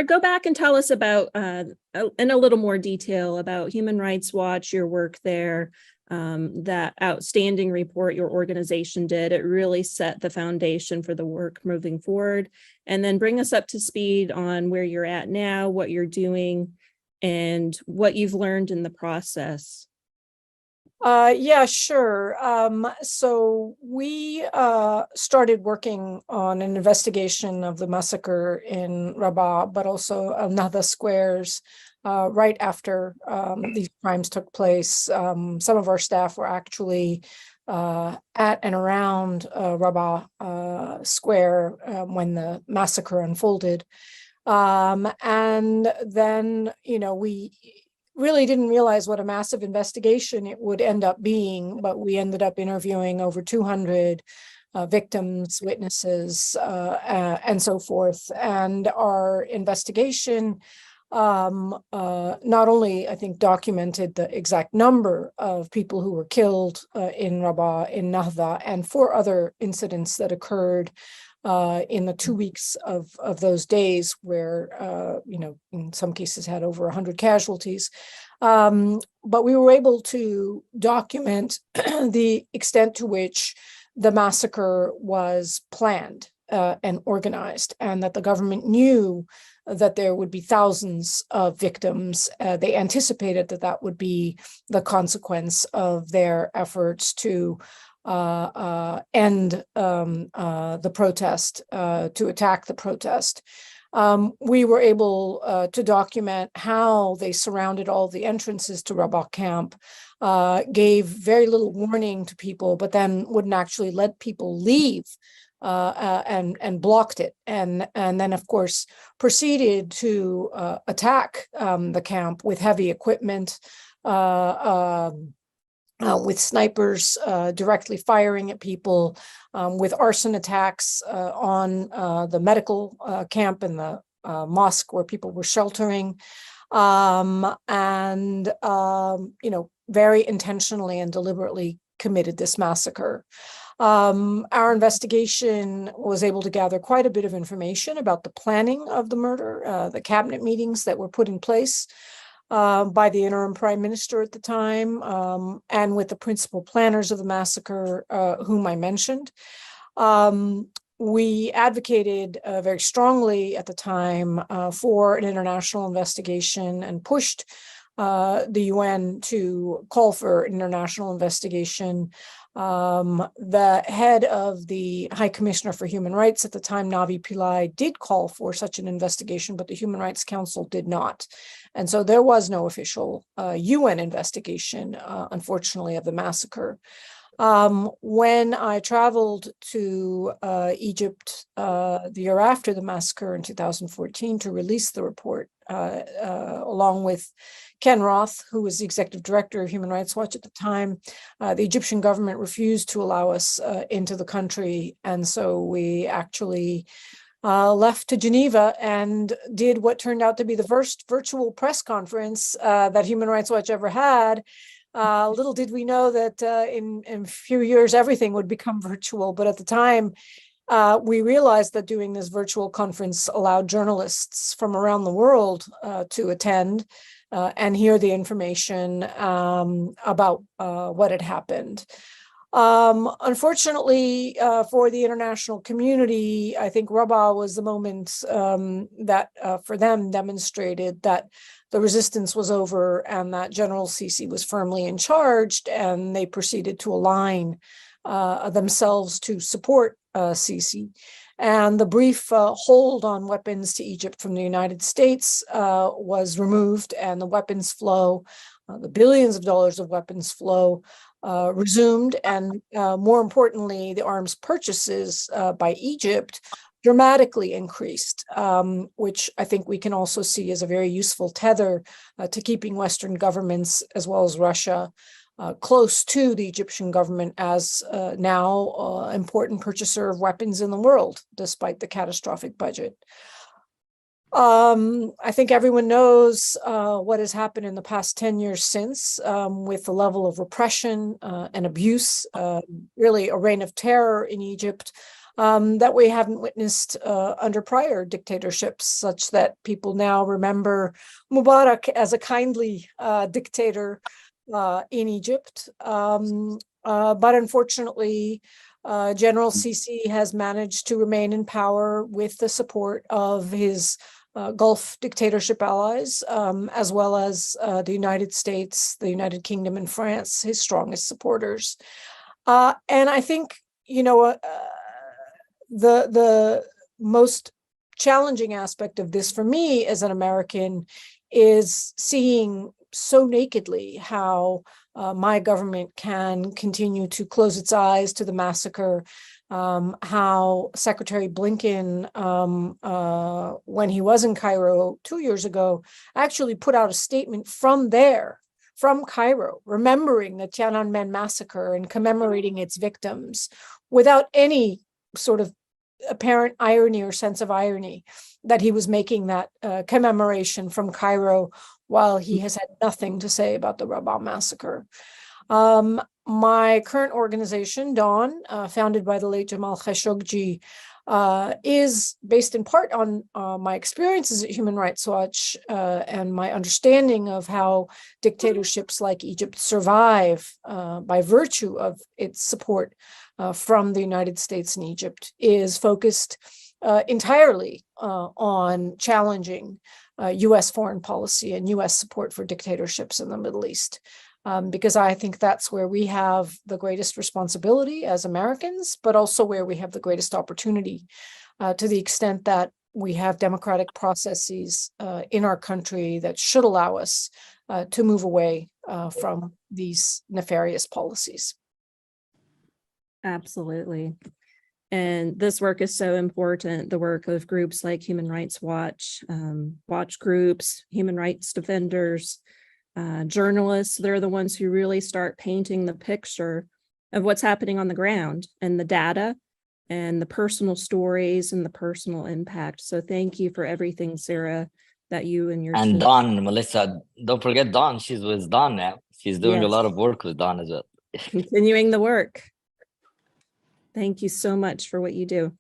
Laura, go back and tell us about, in a little more detail about Human Rights Watch, your work there, that outstanding report your organization did. It really set the foundation for the work moving forward. And then bring us up to speed on where you're at now, what you're doing, and what you've learned in the process. Yeah, sure. So we started working on an investigation of the massacre in Rabaa, but also Nahda squares right after these crimes took place. Some of our staff were actually at and around Rabaa Square when the massacre unfolded. And then, we really didn't realize what a massive investigation it would end up being, but we ended up interviewing over 200 victims, witnesses, and so forth. And our investigation not only, I think, documented the exact number of people who were killed in Rabaa, in Nahda, and 4 other incidents that occurred in the 2 weeks of those days where, in some cases had over 100 casualties. But we were able to document the extent to which the massacre was planned and organized, and that the government knew that there would be thousands of victims. They anticipated that that would be the consequence of their efforts to end the protest, to attack the protest. We were able to document how they surrounded all the entrances to Rabaa camp, gave very little warning to people, but then wouldn't actually let people leave, and blocked it, and then of course proceeded to attack the camp with heavy equipment, with snipers directly firing at people, with arson attacks on the medical camp and the mosque where people were sheltering, and very intentionally and deliberately committed this massacre. Our investigation was able to gather quite a bit of information about the planning of the murder, the cabinet meetings that were put in place by the interim prime minister at the time, and with the principal planners of the massacre, whom I mentioned. We advocated very strongly at the time for an international investigation and pushed the UN to call for an international investigation. The head of the High Commissioner for Human Rights at the time, Navi Pillai, did call for such an investigation, but the Human Rights Council did not. And so there was no official UN investigation, unfortunately, of the massacre. When I traveled to Egypt the year after the massacre in 2014 to release the report, along with Ken Roth, who was the executive director of Human Rights Watch at the time, the Egyptian government refused to allow us into the country. And so we actually left to Geneva and did what turned out to be the first virtual press conference that Human Rights Watch ever had. Little did we know that in a few years, everything would become virtual. But at the time, we realized that doing this virtual conference allowed journalists from around the world to attend and hear the information about what had happened. Unfortunately, for the international community, I think Rabaa was the moment that for them demonstrated that the resistance was over and that General Sisi was firmly in charge, and they proceeded to align themselves to support Sisi. And the brief hold on weapons to Egypt from the United States was removed, and the weapons flow, the billions of dollars of weapons flow, resumed, and more importantly, the arms purchases by Egypt dramatically increased, which I think we can also see as a very useful tether to keeping Western governments, as well as Russia, close to the Egyptian government as now important purchaser of weapons in the world, despite the catastrophic budget. I think everyone knows what has happened in the past 10 years since, with the level of repression and abuse, really a reign of terror in Egypt, that we haven't witnessed under prior dictatorships, such that people now remember Mubarak as a kindly dictator in Egypt. But unfortunately, General Sisi has managed to remain in power with the support of his Gulf dictatorship allies, as well as the United States, the United Kingdom, and France, his strongest supporters. And I think, the most challenging aspect of this for me as an American is seeing so nakedly how my government can continue to close its eyes to the massacre, how Secretary Blinken, when he was in Cairo 2 years ago, actually put out a statement from Cairo, remembering the Tiananmen massacre and commemorating its victims without any sort of apparent irony or sense of irony that he was making that commemoration from Cairo while he has had nothing to say about the Rabaa massacre. My current organization, Dawn, founded by the late Jamal Khashoggi, is based in part on my experiences at Human Rights Watch and my understanding of how dictatorships like Egypt survive by virtue of its support from the United States and Egypt, is focused entirely on challenging U.S. foreign policy and U.S. support for dictatorships in the Middle East. Because I think that's where we have the greatest responsibility as Americans, but also where we have the greatest opportunity, to the extent that we have democratic processes in our country that should allow us to move away from these nefarious policies. Absolutely. And this work is so important, the work of groups like Human Rights Watch, watch groups, human rights defenders, journalists. They're the ones who really start painting the picture of what's happening on the ground and the data and the personal stories and the personal impact. So thank you for everything, Sarah, that you and your And team. Dawn, Melissa, don't forget Dawn. She's with Dawn now. She's doing a Yes. lot of work with Dawn as well. Continuing the work. Thank you so much for what you do.